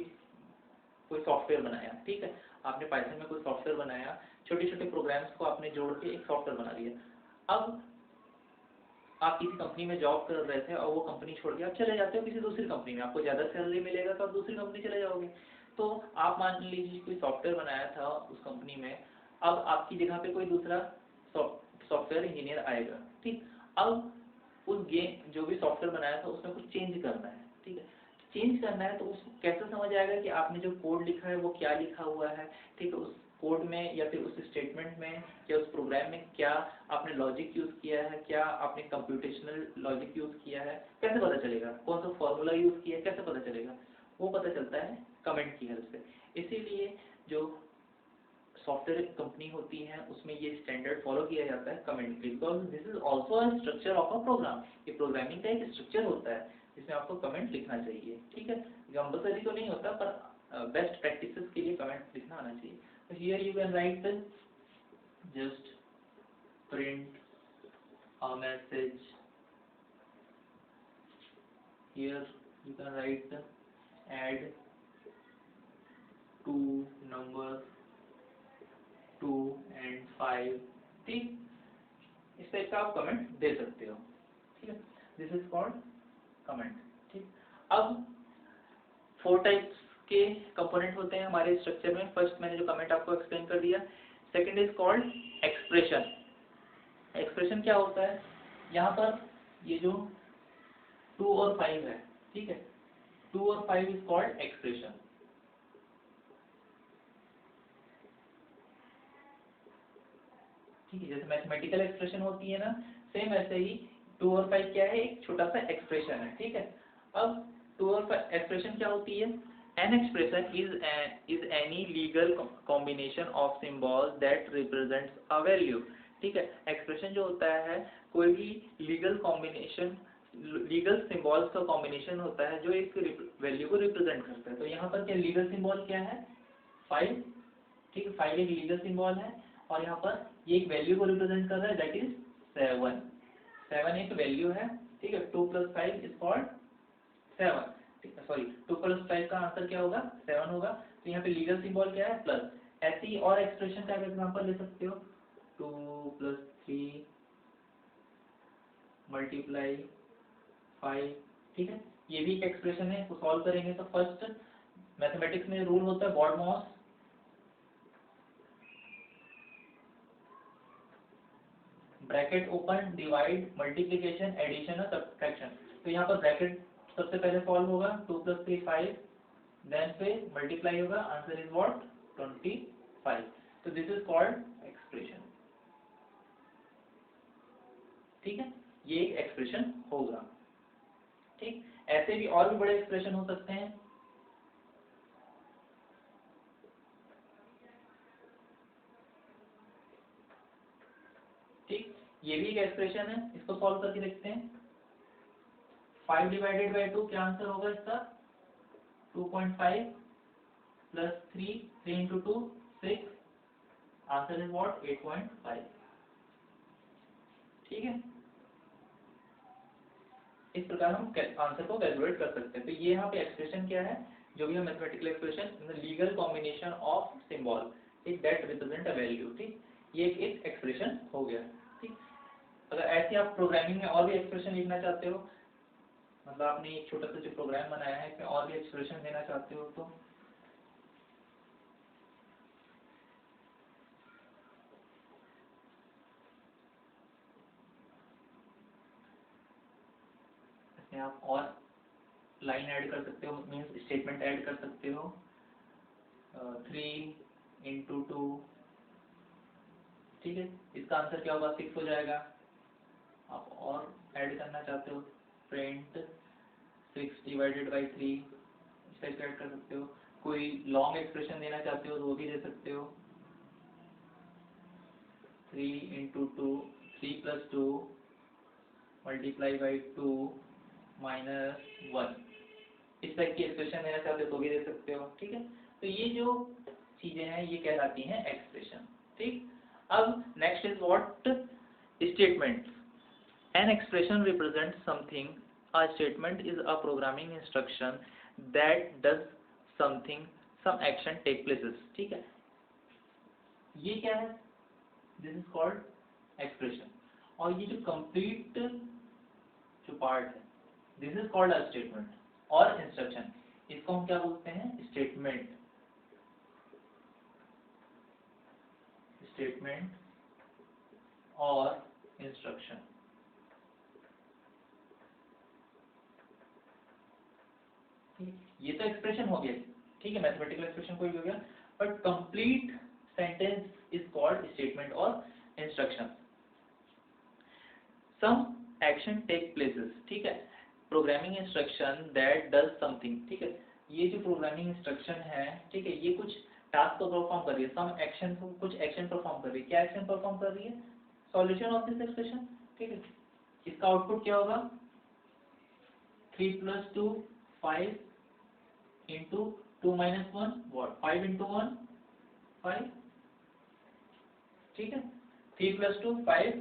सॉफ्टवेयर बनाया। ठीक है, आपने पाइथन में कोई सॉफ्टवेयर बनाया, छोटे छोटे प्रोग्राम्स को आपने जोड़ के एक सॉफ्टवेयर बना दिया। अब आप किसी कंपनी में जॉब कर रहे थे और वो कंपनी छोड़ के आप चले जाते हो किसी दूसरी कंपनी में, आपको ज़्यादा सैलरी मिलेगा तो आप दूसरी कंपनी चले जाओगे। तो आप मान लीजिए कोई सॉफ्टवेयर बनाया था उस कंपनी में, अब आपकी जगह पे कोई दूसरा सॉफ्टवेयर इंजीनियर आएगा। ठीक, अब उस गेम जो भी सॉफ्टवेयर बनाया था उसमें कुछ चेंज करना है। ठीक है, चेंज करना है तो उसको कैसे समझ आएगा कि आपने जो कोड लिखा है वो क्या लिखा हुआ है। ठीक है, उस कोड में या फिर उस स्टेटमेंट में या उस प्रोग्राम में क्या आपने लॉजिक यूज़ किया है, क्या आपने कंप्यूटेशनल लॉजिक यूज़ किया है, कैसे पता चलेगा? कौन सा फॉर्मूला यूज़ किया है, कैसे पता चलेगा? वो पता चलता है कमेंट की हेल्प से। इसीलिए जो सॉफ्टवेयर कंपनी होती है उसमें ये स्टैंडर्ड फॉलो किया जाता है कमेंट के, because this is also a structure of a program. ये प्रोग्रामिंग का एक स्ट्रक्चर होता है जिसमें आपको कमेंट लिखना चाहिए। ठीक है, कंपलसरी तो नहीं होता पर बेस्ट प्रैक्टिसेस के लिए कमेंट लिखना आना चाहिए। तो here you can write just print a message, here you can write add 2 numbers 2 and 5। ठीक, इस टाइप का आप कमेंट दे सकते हो। ठीक है, दिस इज कॉल्ड कमेंट। ठीक, अब 4 टाइप्स के कंपोनेंट होते हैं हमारे स्ट्रक्चर में। फर्स्ट मैंने जो कमेंट आपको एक्सप्लेन कर दिया। Second is called expression. Expression क्या होता है? यहाँ पर ये जो 2 और 5 है, ठीक है, 2 और 5 इज कॉल्ड एक्सप्रेशन। ठीक है, जैसे मैथमेटिकल एक्सप्रेशन होती है ना, सेम ऐसे ही 2 और 5 क्या है? एक छोटा सा एक्सप्रेशन है। ठीक है, अब 2 और 5 एक्सप्रेशन क्या होती है? An expression is any legal combination of symbols that represents a value. ठीक है, एक्सप्रेशन जो होता है कोई भी लीगल कॉम्बिनेशन, लीगल सिंबल्स का कॉम्बिनेशन होता है जो एक वैल्यू को रिप्रेजेंट करता है। तो यहाँ पर क्या लीगल सिंबल क्या है? 5, ठीक है, 5 एक लीगल सिंबल है, और यहाँ पर ये एक वैल्यू को रिप्रेजेंट कर रहा है, दैट इज 7। 7 एक वैल्यू है, ठीक है, 2 + 5 इज कॉल्ड 7, सॉरी 2 + 5 का आंसर क्या होगा, 7 होगा। तो यहाँ पे लीगल सिंबल क्या है, प्लस। ऐसी और एक्सप्रेशन का एग्जांपल ले सकते हो, 2 + 3 × 5, ठीक है, ये भी एक एक्सप्रेशन है। इसको सॉल्व करेंगे तो फर्स्ट मैथमेटिक्स में रूल होता है BODMAS, bracket open, divide, multiplication, addition और सब्ट्रैक्शन। तो यहाँ पर ब्रैकेट सबसे पहले सॉल्व होगा, 2 + 3 5, देन पे मल्टीप्लाई होगा, आंसर इज व्हाट, 25। तो दिस इज कॉल्ड एक्सप्रेशन, ठीक है, ये एक एक्सप्रेशन होगा। ठीक, ऐसे भी और भी बड़े एक्सप्रेशन हो सकते हैं। ठीक, ये भी एक एक्सप्रेशन है, इसको सॉल्व करके देखते हैं। 5 / 2 क्या आंसर होगा इसका, 2.5 + 3, 3 × 2 6, आंसर इज व्हाट, 8.5। ठीक है, इस प्रकार हम आंसर को कैलकुलेट कर सकते हैं। तो ये यहाँ पे एक्सप्रेशन क्या है, जो भी है mathematical expression, legal combination of symbol, ठीक, दैट रिप्रेजेंट अ वैल्यू। ठीक, ये एक एक्सप्रेशन हो गया। ठीक, अगर ऐसे आप प्रोग्रामिंग में और भी एक्सप्रेशन लिखना चाहते हो, मतलब आपने एक छोटा सा जो प्रोग्राम बनाया है इसमें और भी एक्सप्रेशन देना चाहते हो, तो इसमें आप और लाइन ऐड कर सकते हो, मीन्स स्टेटमेंट ऐड कर सकते हो। 3 × 2, ठीक है, इसका आंसर क्या होगा, 6 हो जाएगा। आप और ऐड करना चाहते हो, प्रिंट 6 / 3, इस टाइप ऐड कर सकते हो। कोई लॉन्ग एक्सप्रेशन देना चाहते हो तो वो भी दे सकते हो, 3 × 2, 3 + 2 × 2 -1, इस टाइप की एक्सप्रेशन देना चाहते हो तो भी दे सकते हो। ठीक है, तो ये जो चीजें हैं ये कहलाती हैं एक्सप्रेशन। ठीक, अब next is what, statement. An expression represents something, a statement is a programming instruction that does something, some action take places. ठीक है, ये क्या है, दिस इज कॉल्ड एक्सप्रेशन। और ये जो कंप्लीट जो पार्ट है, this is called a statement और इंस्ट्रक्शन, इसको हम क्या बोलते हैं, स्टेटमेंट। स्टेटमेंट और इंस्ट्रक्शन। ये तो एक्सप्रेशन हो गया, ठीक है, मैथमेटिकल एक्सप्रेशन कोई भी हो गया, but complete sentence is called statement और instruction. Some action take places, ठीक है, programming instruction that does something. ठीक है, ये जो प्रोग्रामिंग इंस्ट्रक्शन है, ठीक है, ये कुछ टास्क को परफॉर्म कर रही है, सम एक्शन को, कुछ एक्शन परफॉर्म कर रही है। क्या एक्शन परफॉर्म कर रही है, सॉल्यूशन ऑफ दिस एक्सप्रेशन। ठीक है, इसका आउटपुट क्या होगा, 3 + 2 5 × 2 - 1 what, 5 × 1 5। ठीक है, 3 + 2 5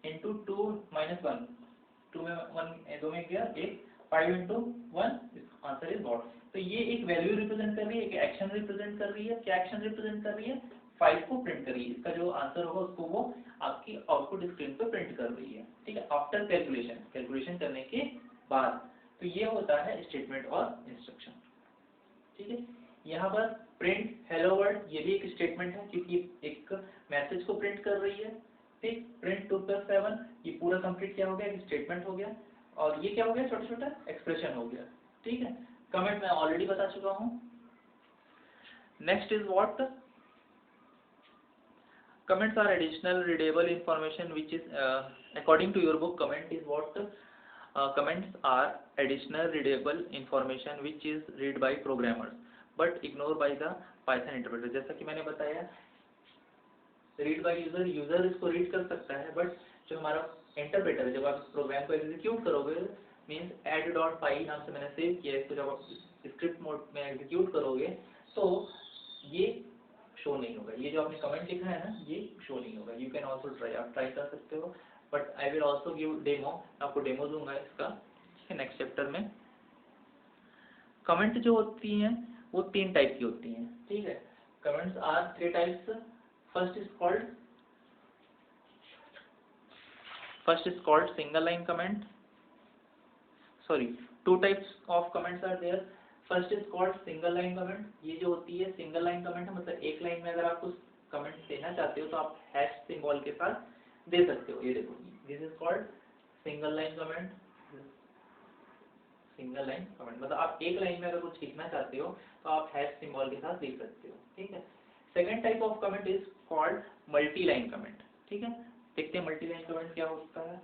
× 2 - 1, 2 में 1 2 में गया 1, 5 × 1, आंसर इज व्हाट। तो ये एक वैल्यू रिप्रेजेंट कर रही है, एक एक्शन रिप्रेजेंट कर रही है। क्या एक्शन रिप्रेजेंट कर रही है, 5 को प्रिंट कर रही है। इसका जो आंसर होगा उसको वो आपकी आउटपुट स्क्रीन पर प्रिंट कर रही है। ठीक है, आफ्टर कैलकुलेशन, कैलकुलेशन करने के बाद। तो ये होता है स्टेटमेंट और इंस्ट्रक्शन। ठीक है, यहाँ पर प्रिंट हेलो वर्ल्ड, ये भी एक स्टेटमेंट है, क्योंकि एक मैसेज को प्रिंट कर रही है। ठीक, प्रिंट 2 + 7, ये पूरा कंप्लीट क्या हो गया, एक स्टेटमेंट हो गया। और ये क्या हो गया, छोटा छोटा एक्सप्रेशन हो गया। ठीक है, कमेंट मैं ऑलरेडी बता चुका हूँ। Next is what, comments are additional readable information which is according to your book, comment is what, comments are additional readable information which is read by programmers but ignored by the Python interpreter। जैसा कि मैंने बताया, read by user, user इसको read कर सकता है, but जो हमारा इंटरप्रेटर है, जब आप प्रोग्राम को एग्जीक्यूट करोगे, मीन्स add.py नाम से मैंने सेव किया इसको, जब आप स्क्रिप्ट मोड में एग्जीक्यूट करोगे तो ये शो नहीं होगा। ये जो आपने कमेंट लिखा है ना, ये शो नहीं होगा। यू कैन ऑल्सो ट्राई, आप ट्राई कर सकते हो, but I will also give demo, आपको डेमो दूंगा इसका, ठीक है, नेक्स्ट चैप्टर में। कमेंट जो होती हैं वो 3 टाइप की होती हैं, ठीक है। Comments are 3 types. First is called single line comment, sorry 2 types of comments are there. First is called single line comment. ये जो होती है सिंगल लाइन कमेंट है, मतलब एक लाइन में अगर आप कुछ कमेंट देना चाहते हो तो आप हैश सिंबल के साथ दे सकते हो। ये देखो, this is called single line comment. Single line comment मतलब आप एक लाइन में अगर कुछ लिखना चाहते हो तो आप हैश सिंबल के साथ लिख सकते हो, ठीक है। Second type of comment is called multi line comment, ठीक है। देखते हैं मल्टी लाइन कमेंट क्या होता है।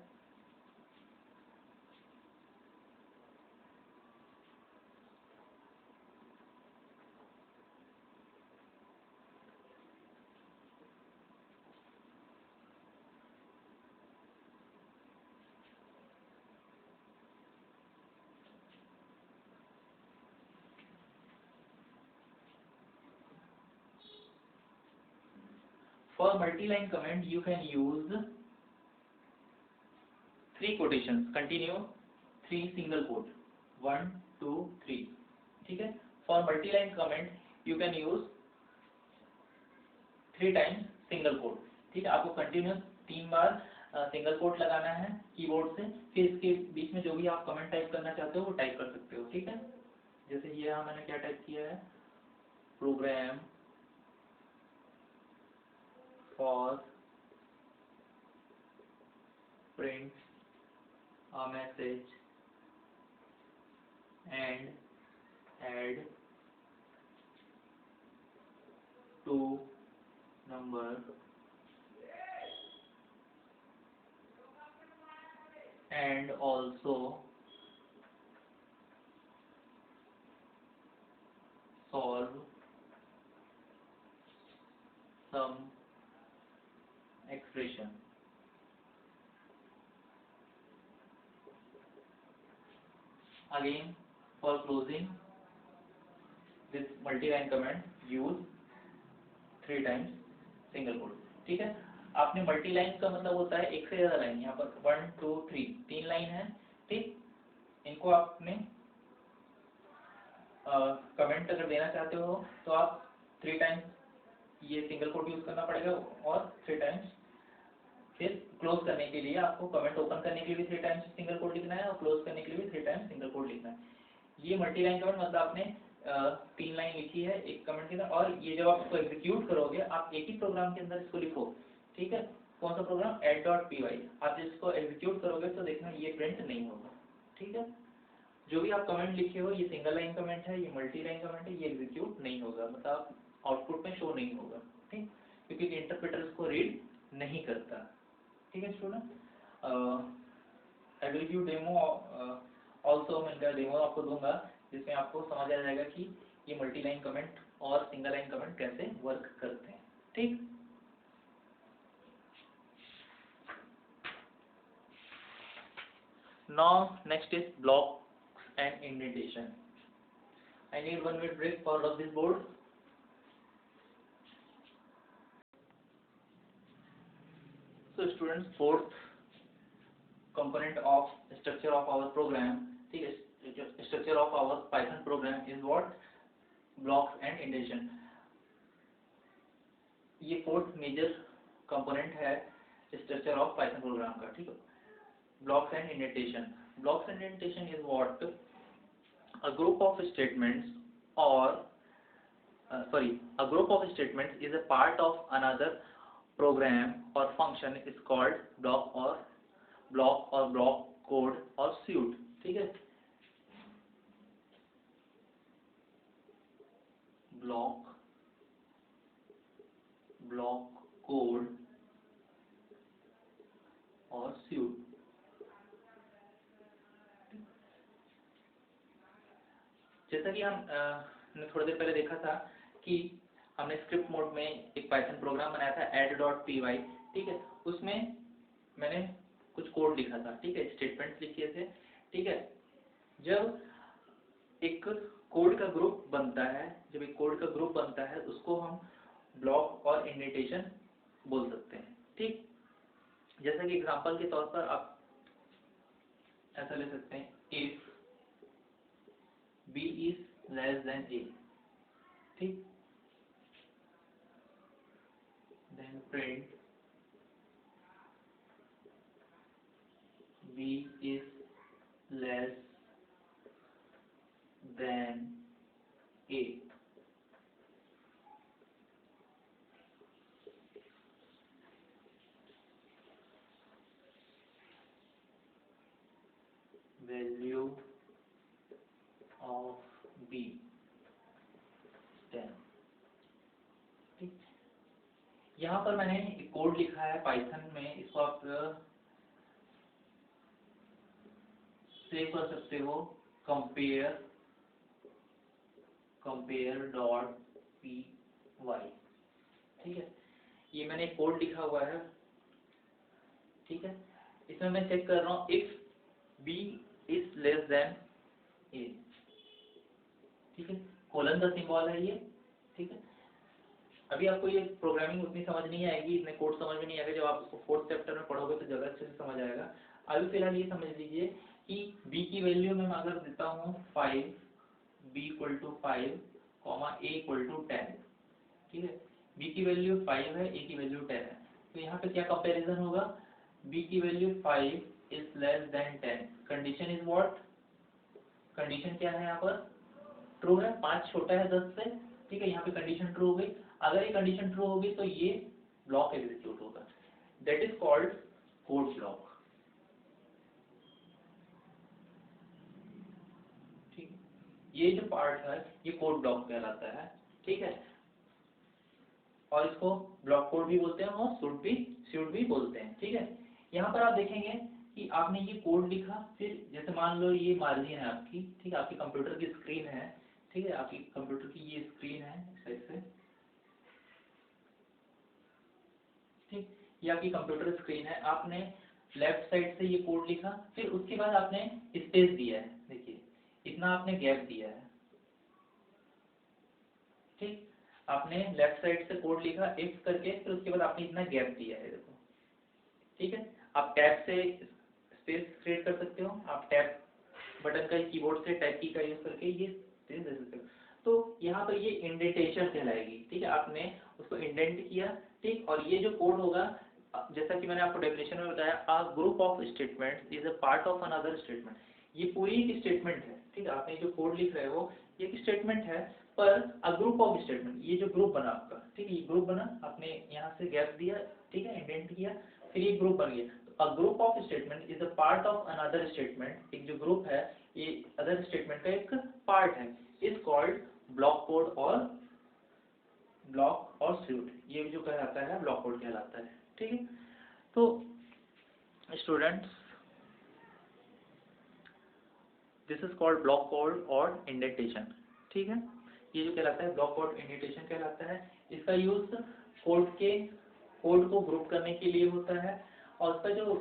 For multi-line comment, you can use 3 quotations, continue, 3 single quote, 1, 2, 3, ठीक है। For multi-line comment, you can use 3 times single quote, ठीक है। आपको कंटिन्यूस 3 बार सिंगल कोट लगाना है कीबोर्ड से, फिर इसके बीच में जो भी आप कमेंट टाइप करना चाहते हो वो टाइप कर सकते हो, ठीक है। जैसे ये यहाँ मैंने क्या टाइप किया है, program for print a message and add 2 number and also solve some expression. Again, for closing this multi-line command, use 3 times single quote, ठीक है। आपने मल्टी लाइन का मतलब होता है एक से ज्यादा लाइन, यहाँ पर 1 2 3 3 लाइन है, ठीक। इनको आपने कमेंट अगर देना चाहते हो तो आप 3 टाइम्स ये सिंगल कोट यूज करना पड़ेगा, और 3 टाइम्स फिर क्लोज करने के लिए आपको कमेंट ओपन करने के लिए भी 3 टाइम्स सिंगल कोट लिखना है और क्लोज करने के लिए भी 3 टाइम्स सिंगल कोट लिखना है। ये मल्टी लाइन कमेंट मतलब आपने 3 लाइन लिखी है एक कमेंट के अंदर, और ये जब आप इसको एग्जीक्यूट करोगे आप एक ही प्रोग्राम के अंदर इसको लिखो, ठीक है। कौन सा प्रोग्राम, add.py। आप इसको एग्जीक्यूट करोगे तो देखना ये प्रिंट नहीं होगा, ठीक है। जो भी आप कमेंट लिखे हो, ये सिंगल लाइन कमेंट है, ये मल्टी लाइन कमेंट है, ये एग्जीक्यूट नहीं होगा, मतलब आउटपुट में शो नहीं होगा, ठीक, क्योंकि इंटरप्रेटर इसको रीड नहीं करता, ठीक है student. I will give demo also, मैं डेमो आपको दूंगा जिसमें आपको समझ आ जाएगा कि ये मल्टी लाइन कमेंट और सिंगल लाइन कमेंट कैसे वर्क करते हैं, ठीक। Now next is blocks and indentation. I need 1 minute break for all of this board. So students, fourth component of structure of our program, ठीक है, structure of our Python program is what, blocks and indentation. ये fourth major component है structure of Python programme का, ठीक है। Blocks and indentation. Blocks and indentation is what, a group of statements or a group of statements is a part of another program or function is called block or block code or suite, ठीक है। block code और suite। जैसा कि हमने थोड़ी देर पहले देखा था कि हमने स्क्रिप्ट मोड में एक पाइथन प्रोग्राम बनाया था add.py, ठीक है। उसमें मैंने कुछ कोड लिखा था, ठीक है, स्टेटमेंट्स लिखे थे, ठीक है। जब एक कोड का ग्रुप बनता है, उसको हम ब्लॉक इंडेंटेशन बोल सकते हैं। ठीक, जैसा कि एग्जांपल के तौर पर आप ऐसा ले सकते हैं, if b is less than a, ठीक, then print b is less than a। Value of b 10। ठीक, यहाँ पर मैंने एक कोड लिखा है पाइथन में, इसको आप सेव कर सकते हो, कंपेयर डॉट पी वाई। ठीक है, ये मैंने एक कोड लिखा हुआ है। ठीक है, इसमें मैं चेक कर रहा हूँ if b is less than a। ठीक है, कोलन का सिंबल है ये। ठीक है, अभी आपको ये प्रोग्रामिंग उतनी समझ नहीं आएगी, इतने कोड समझ में नहीं आएगा, जब आप उसको 4th चैप्टर में पढ़ोगे तो ज़्यादा अच्छे से समझ आएगा। अभी फिलहाल ये समझ लीजिए कि b की वैल्यू में मैं अगर देता हूँ 5, b equal to 5, a equal to 10। ठीक है, b की वैल्यू 5 है, a की वैल्यू 10 है, तो यहाँ पे क्या कंपैरिजन होगा, b की value 5 is less then 10, condition is what, condition क्या है यहाँ पर, ट्रू है, 5 छोटा है 10 से। ठीक है, यहाँ पे कंडीशन ट्रू हो गई। अगर ये कंडीशन ट्रू होगी तो ये ब्लॉक एग्जीक्यूट होगा, that is called code block. ठीक, ये जो पार्ट है ये कोड ब्लॉक कहलाता है। ठीक है, और इसको ब्लॉक कोड भी बोलते हैं और शुड भी बोलते हैं। ठीक है, यहाँ पर आप देखेंगे कि आपने ये कोड लिखा, फिर जैसे मान लो ये मार्जिन है आपकी, ठीक है, आपके कंप्यूटर की स्क्रीन है। ठीक है, आपकी कंप्यूटर की ये स्क्रीन है ऐसे, ठीक, ये आपकी कंप्यूटर स्क्रीन है, आपने लेफ्ट साइड से ये कोड लिखा, फिर उसके बाद आपने स्पेस दिया है, देखिए इतना आपने गैप दिया है। ठीक, आपने लेफ्ट साइड से कोड लिखा इफ करके, फिर उसके बाद आपने इतना गैप दिया है, देखो। ठीक है, आप टैब से स्पेस क्रिएट कर सकते हो, आप टैब बटन का कीबोर्ड से टैब की का यूज करके ये स्पेस दे सकते हो। तो यहाँ पर ये इंडेंटेशन कहलाएगी। ठीक है, आपने उसको इंडेंट किया। ठीक, और ये जो कोड होगा, जैसा कि मैंने आपको डेफिनेशन में बताया, a group of statements is a part of another statement. ये पूरी एक स्टेटमेंट है। ठीक है, आपने जो कोड लिख रहे हो ये एक स्टेटमेंट है, पर अ ग्रुप ऑफ स्टेटमेंट, ये जो ग्रुप बना आपका, ठीक है, ये ग्रुप बना, आपने यहाँ से गैप दिया, ठीक है, इंडेंट किया, फिर ये ग्रुप बन गया। A group of statement is a part of another statement, एक जो ग्रुप है ये अदर स्टेटमेंट का एक पार्ट है, इज कॉल्ड ब्लॉक कोड और स्यूट, ये जो कहलाता है ब्लॉक कोड कहलाता है। ठीक है, तो students this is called block code और इंडेंटेशन। ठीक है, ये जो कहलाता है ब्लॉक कोड इंडेंटेशन कहलाता है। इसका यूज कोड को ग्रुप करने के लिए होता है, और उसका जो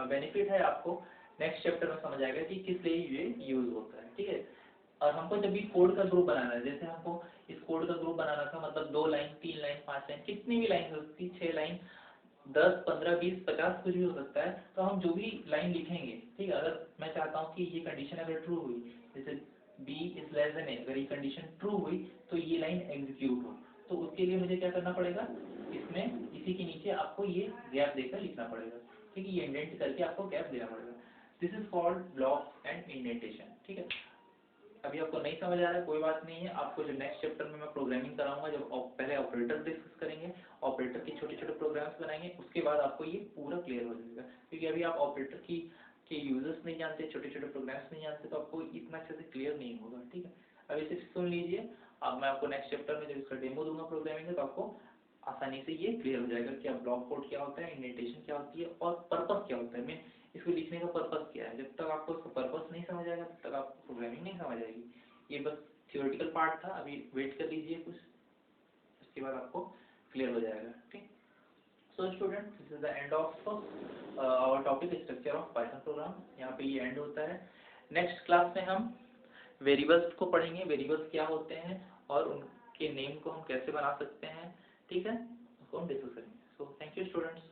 बेनिफिट है आपको नेक्स्ट चैप्टर में समझ आएगा कि किस लिए ये यूज होता है। ठीक है, और हमको जब भी कोड का ग्रुप बनाना है, जैसे हमको इस कोड का ग्रुप बनाना था, मतलब 2 लाइन 3 लाइन 5 लाइन, कितनी भी लाइन हो सकती, 6 लाइन 10 15 20 50 कुछ भी हो सकता है, तो हम जो भी लाइन लिखेंगे, ठीक है, अगर मैं चाहता हूँ कि ये कंडीशन अगर ट्रू हुई, जैसे b is less than a, अगर ये कंडीशन ट्रू हुई तो ये लाइन एग्जीक्यूट हो, तो उसके लिए मुझे क्या करना पड़ेगा, इसमें इसी के नीचे आपको ये गैप देकर लिखना पड़ेगा। ठीक है, ये इंडेंट करके आपको गैप देना पड़ेगा। This is called block and indentation. ठीक है, अभी आपको नहीं समझ आ रहा है, कोई बात नहीं है, आपको जो नेक्स्ट चैप्टर में मैं प्रोग्रामिंग कराऊंगा, जब पहले ऑपरेटर डिस्कस करेंगे, ऑपरेटर के छोटे छोटे प्रोग्राम्स बनाएंगे, उसके बाद आपको ये पूरा क्लियर हो जाएगा। क्योंकि अभी आप ऑपरेटर के यूजर्स नहीं जानते, छोटे छोटे प्रोग्राम्स नहीं जानते, तो आपको इतना अच्छे से क्लियर नहीं होगा। ठीक है, अभी सिर्फ सुन लीजिए, अब मैं आपको नेक्स्ट चैप्टर में जब इसका डेमो दूंगा प्रोग्रामिंग का, तो आपको आसानी से ये क्लियर हो जाएगा कि आप ब्लॉक कोड क्या होता है, इंडेंटेशन क्या होती है, और पर्पस क्या होता है, मीन इसको लिखने का पर्पस क्या है। जब तक आपको उसका पर्पस नहीं समझ आएगा तब तक आपको प्रोग्रामिंग नहीं समझ आएगी। ये बस थियोरेटिकल पार्ट था, अभी वेट कर लीजिए कुछ, उसके बाद आपको क्लियर हो जाएगा। ठीक, so student, this is the end of our topic structure of Python program. यहाँ पे ये एंड होता है। नेक्स्ट क्लास में हम वेरिएबल्स को पढ़ेंगे, वेरिएबल्स क्या होते हैं और उनके नेम को हम कैसे बना सकते हैं। ठीक है, उसको हम डिस्कस करेंगे। So thank you students.